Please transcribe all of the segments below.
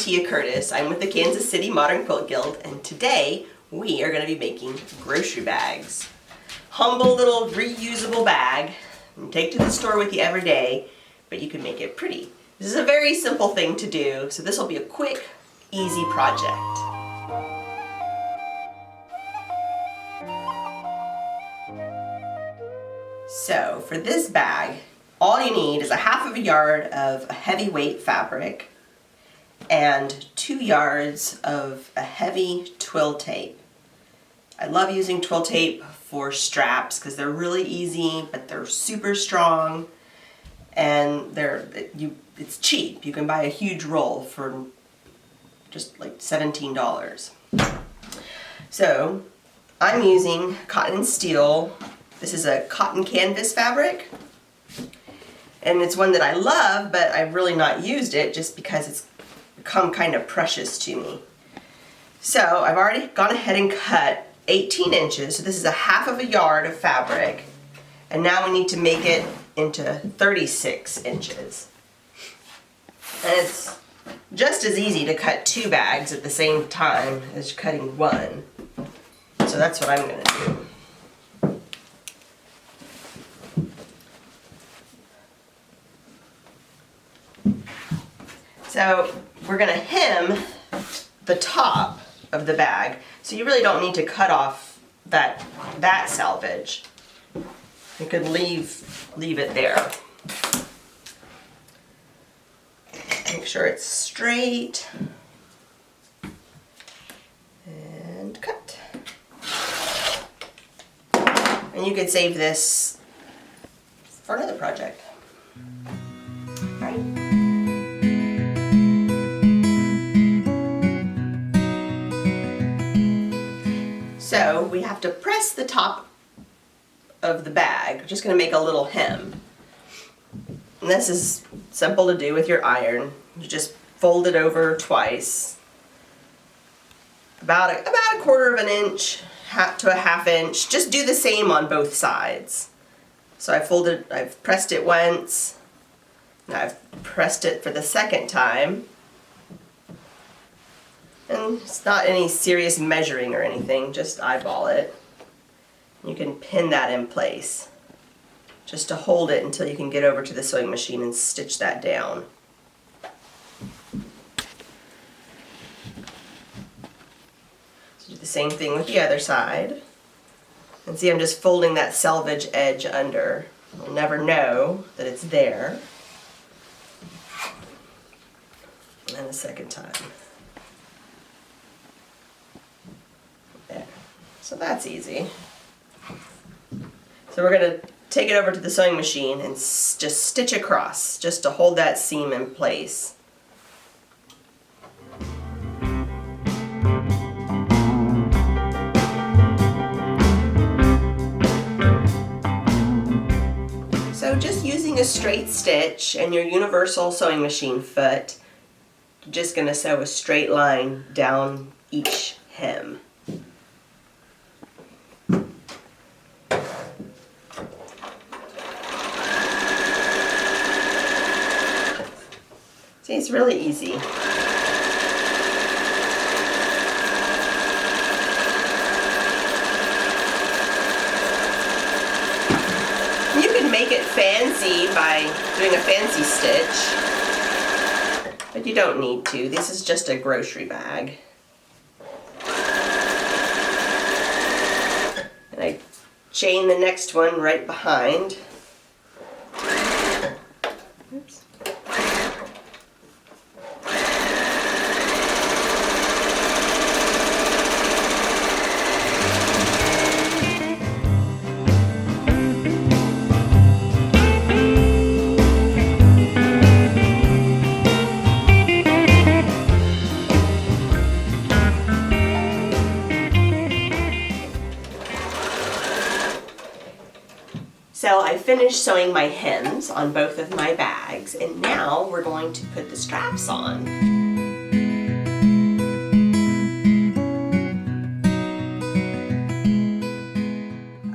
Tia Curtis. I'm with the Kansas City Modern Quilt Guild, and today we are going to be making grocery bags. Humble little reusable bag. You take to the store with you every day, but you can make it pretty. This is a very simple thing to do, so this will be a quick, easy project. So for this bag, all you need is a ½ yard of a heavyweight fabric and 2 yards of a heavy twill tape. I love using twill tape for straps because they're really easy, but they're super strong, and it's cheap. You can buy a huge roll for just like $17. So I'm using cotton and steel. This is a cotton canvas fabric, and it's one that I love, but I've really not used it just because it's become kind of precious to me. So I've already gone ahead and cut 18 inches. So this is a ½ yard of fabric, and now we need to make it into 36 inches. And it's just as easy to cut 2 bags at the same time as cutting one. So that's what I'm going to do. So we're going to hem the top of the bag, so you really don't need to cut off that selvage. You could leave it there. Make sure it's straight and cut. And you could save this for another project. All right. So we have to press the top of the bag. We're just going to make a little hem. And this is simple to do with your iron. You just fold it over twice, about a 1/4 inch to a ½ inch. Just do the same on both sides. So I've pressed it once, and I've pressed it for the second time. And it's not any serious measuring or anything, just eyeball it. You can pin that in place just to hold it until you can get over to the sewing machine and stitch that down. So do the same thing with the other side. And see, I'm just folding that selvage edge under. You'll never know that it's there. And the second time. There. So that's easy. So we're going to take it over to the sewing machine and just stitch across, just to hold that seam in place. So just using a straight stitch and your universal sewing machine foot, you're just going to sew a straight line down each hem. See, it's really easy. You can make it fancy by doing a fancy stitch, but you don't need to. This is just a grocery bag. And I chain the next one right behind. Oops. So I finished sewing my hems on both of my bags, and now we're going to put the straps on.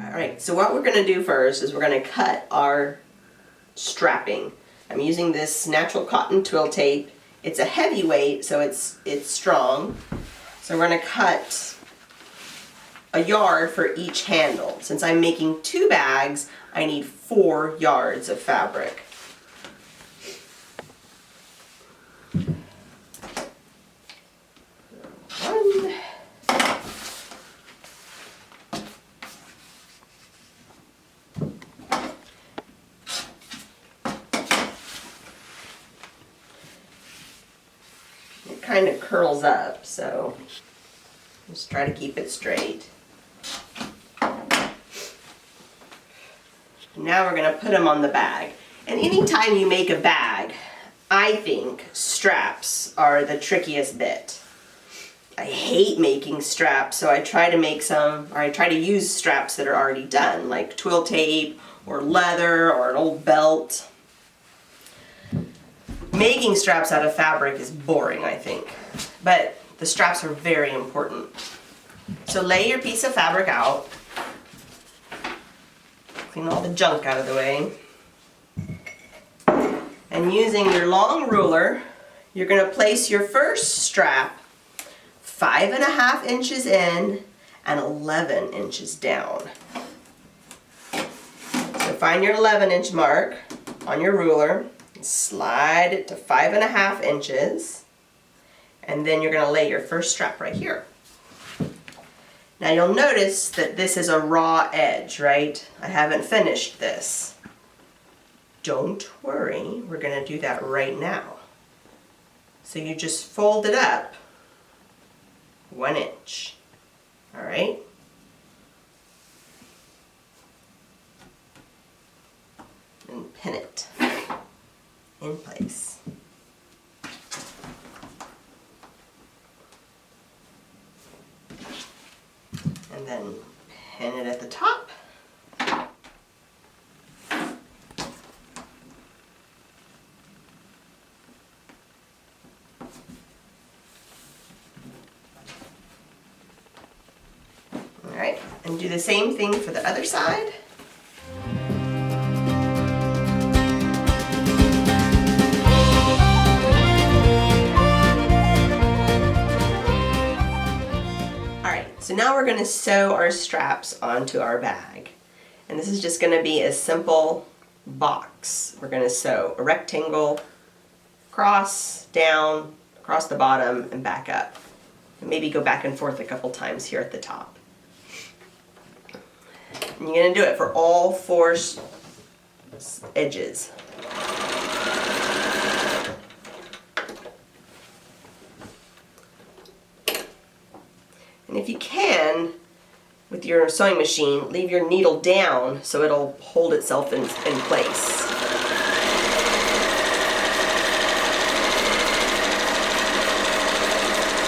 Alright, so what we're going to do first is we're going to cut our strapping. I'm using this natural cotton twill tape, It's a heavy weight, so it's strong. So we're going to cut a yard for each handle. Since I'm making 2 bags, I need 4 yards of fabric. One. It kind of curls up, so just try to keep it straight. Now we're going to put them on the bag. And anytime you make a bag, I think straps are the trickiest bit. I hate making straps, so I try to make some, or I try to use straps that are already done, like twill tape or leather or an old belt. Making straps out of fabric is boring, I think, but the straps are very important. So lay your piece of fabric out. Clean all the junk out of the way. And using your long ruler, you're going to place your first strap 5.5 inches in and 11 inches down. So find your 11-inch mark on your ruler, and slide it to 5.5 inches, and then you're going to lay your first strap right here. Now you'll notice that this is a raw edge, right? I haven't finished this. Don't worry, we're going to do that right now. So you just fold it up 1 inch, all right? And pin it in place. And then pin it at the top. All right, and do the same thing for the other side. So now we're going to sew our straps onto our bag. And this is just going to be a simple box. We're going to sew a rectangle across, down, across the bottom, and back up. And maybe go back and forth a couple times here at the top. And you're going to do it for all 4 edges. And if you can, with your sewing machine, leave your needle down so it'll hold itself in place.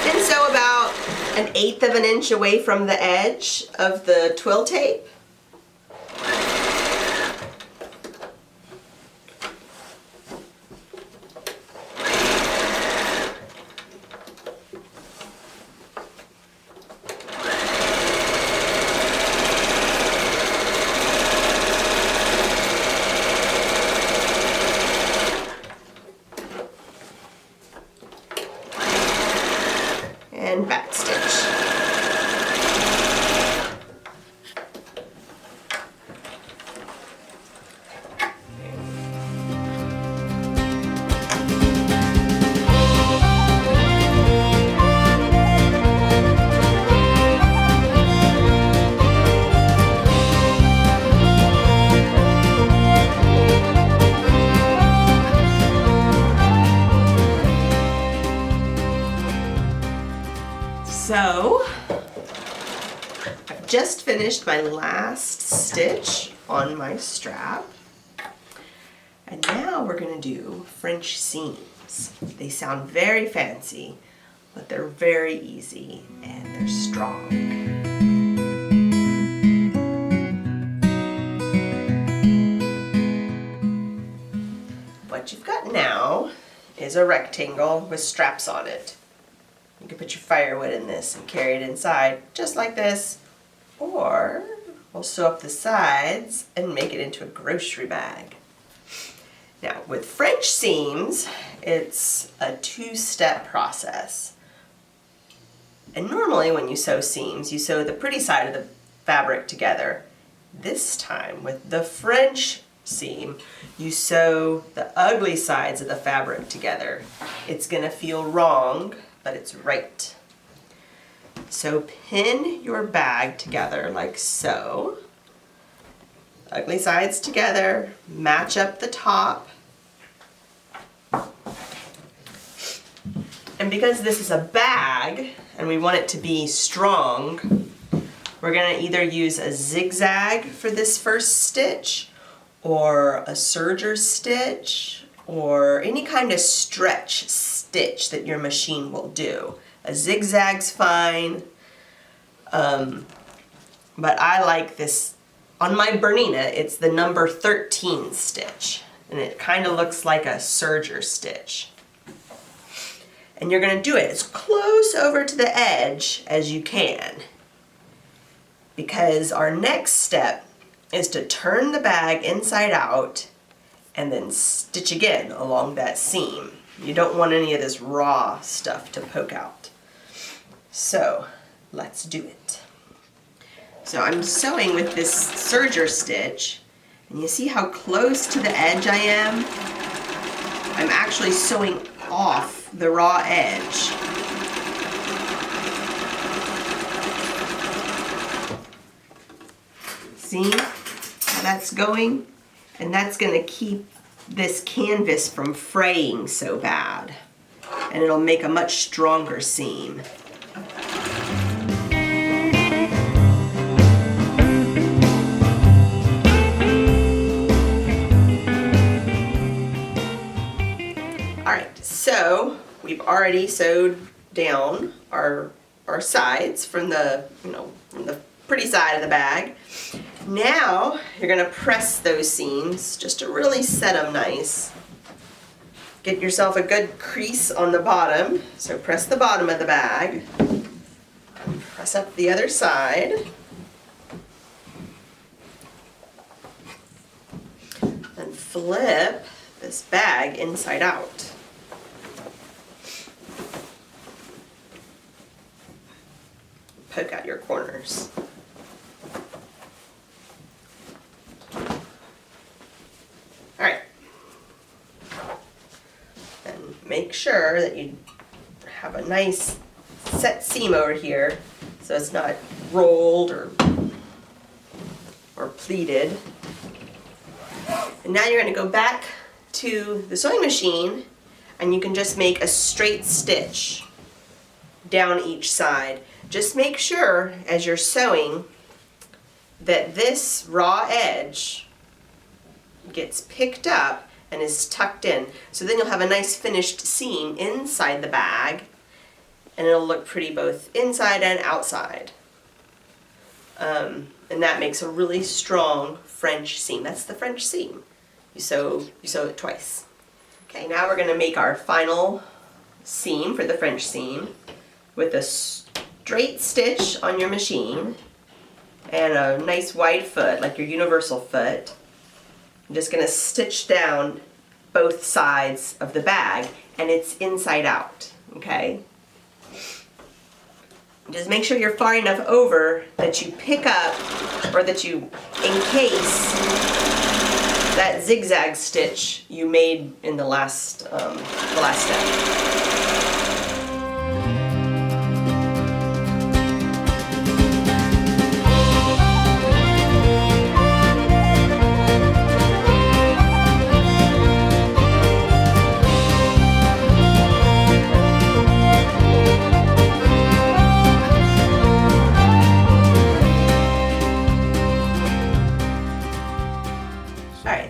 And sew about 1/8 of an inch away from the edge of the twill tape. And back stitch. So, I've just finished my last stitch on my strap. And now we're going to do French seams. They sound very fancy, but they're very easy and they're strong. What you've got now is a rectangle with straps on it. You can put your firewood in this and carry it inside, just like this. Or we'll sew up the sides and make it into a grocery bag. Now, with French seams, it's a two-step process. And normally when you sew seams, you sew the pretty side of the fabric together. This time, with the French seam, you sew the ugly sides of the fabric together. It's going to feel wrong, but it's right. So pin your bag together like so. Ugly sides together, match up the top. And because this is a bag and we want it to be strong, we're going to either use a zigzag for this first stitch or a serger stitch or any kind of stretch stitch that your machine will do. A zigzag's fine, but I like this. On my Bernina, it's the number 13 stitch, and it kind of looks like a serger stitch. And you're going to do it as close over to the edge as you can, because our next step is to turn the bag inside out and then stitch again along that seam. You don't want any of this raw stuff to poke out. So let's do it. So I'm sewing with this serger stitch, and you see how close to the edge I am? I'm actually sewing off the raw edge. See how that's going? And that's going to keep this canvas from fraying so bad. And it'll make a much stronger seam. So we've already sewed down our sides from the, from the pretty side of the bag. Now you're going to press those seams just to really set them nice. Get yourself a good crease on the bottom. So press the bottom of the bag. And press up the other side. And flip this bag inside out. Poke out your corners. Alright. And make sure that you have a nice set seam over here so it's not rolled or pleated. And now you're going to go back to the sewing machine and you can just make a straight stitch down each side. Just make sure as you're sewing that this raw edge gets picked up and is tucked in. So then you'll have a nice finished seam inside the bag, and it'll look pretty both inside and outside. And that makes a really strong French seam. That's the French seam. You sew it twice. Okay, now we're going to make our final seam for the French seam with a straight stitch on your machine and a nice wide foot, like your universal foot. I'm just going to stitch down both sides of the bag, and it's inside out, okay? Just make sure you're far enough over that you pick up, or that you encase that zigzag stitch you made in the last step.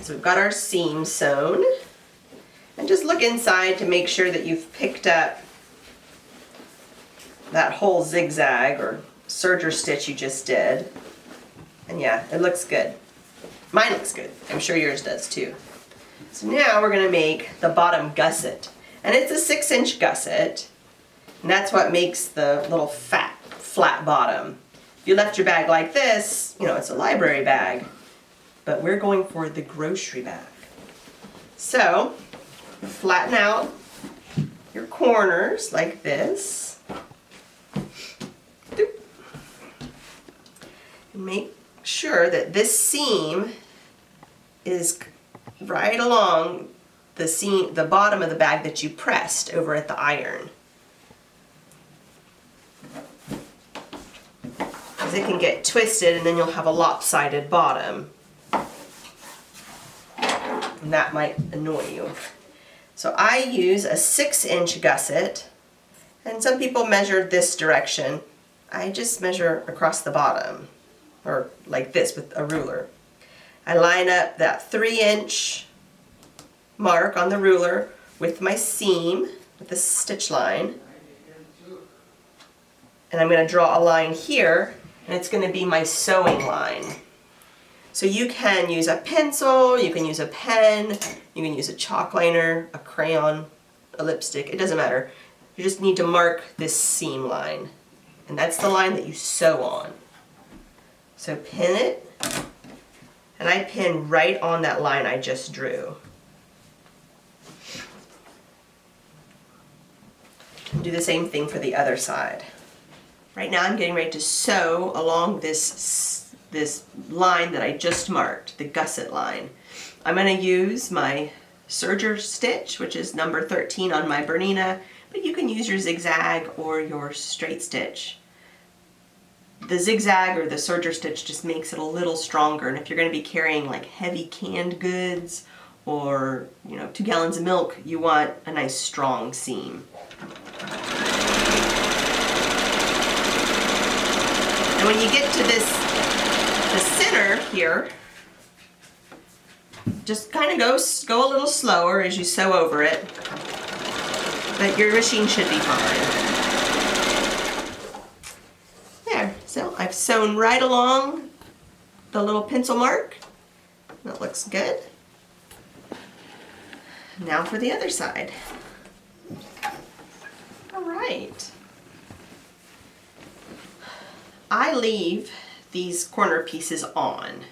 So we've got our seam sewn, and just look inside to make sure that you've picked up that whole zigzag or serger stitch you just did. And yeah, it looks good. Mine looks good. I'm sure yours does too. So now we're going to make the bottom gusset, and it's a 6-inch gusset, and that's what makes the little flat bottom. If you left your bag like this, it's a library bag. But we're going for the grocery bag. So flatten out your corners like this. And make sure that this seam is right along the seam, the bottom of the bag that you pressed over at the iron. Because it can get twisted and then you'll have a lopsided bottom. And that might annoy you. So I use a 6-inch gusset, and some people measure this direction. I just measure across the bottom, or like this with a ruler. I line up that 3-inch mark on the ruler with my seam, with the stitch line. And I'm going to draw a line here, and it's going to be my sewing line. So you can use a pencil, you can use a pen, you can use a chalk liner, a crayon, a lipstick, it doesn't matter. You just need to mark this seam line. And that's the line that you sew on. So pin it, and I pin right on that line I just drew. And do the same thing for the other side. Right now I'm getting ready to sew along this line that I just marked, the gusset line. I'm going to use my serger stitch, which is number 13 on my Bernina, but you can use your zigzag or your straight stitch. The zigzag or the serger stitch just makes it a little stronger, and if you're going to be carrying like heavy canned goods or 2 gallons of milk, you want a nice strong seam. And when you get to the center here, just kind of go a little slower as you sew over it, but your machine should be fine. There, so I've sewn right along the little pencil mark. That looks good. Now for the other side. All right. I leave these corner pieces on.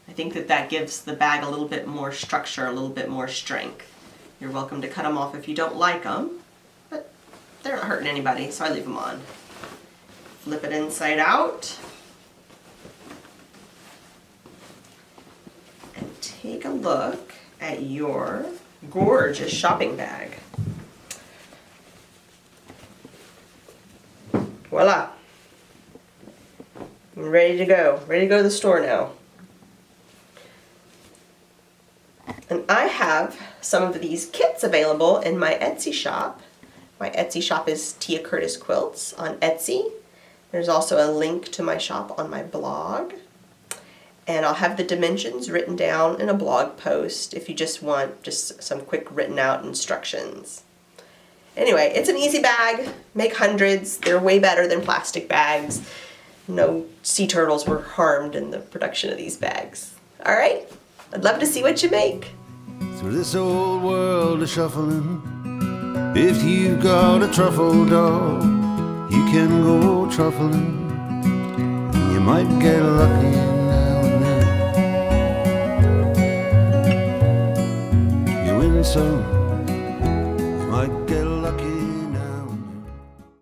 I think that gives the bag a little bit more structure, a little bit more strength. You're welcome to cut them off if you don't like them, but they're not hurting anybody, so I leave them on. Flip it inside out. And take a look at your gorgeous shopping bag. Voila. I'm ready to go to the store now. And I have some of these kits available in my Etsy shop. My Etsy shop is Tia Curtis Quilts on Etsy. There's also a link to my shop on my blog. And I'll have the dimensions written down in a blog post if you just want some quick written out instructions. Anyway, it's an easy bag. Make hundreds. They're way better than plastic bags. No sea turtles were harmed in the production of these bags. All right, I'd love to see what you make. Through this old world of shuffling, if you've got a truffle doll, you can go truffling. You might get lucky now and then. You win some, you might get lucky.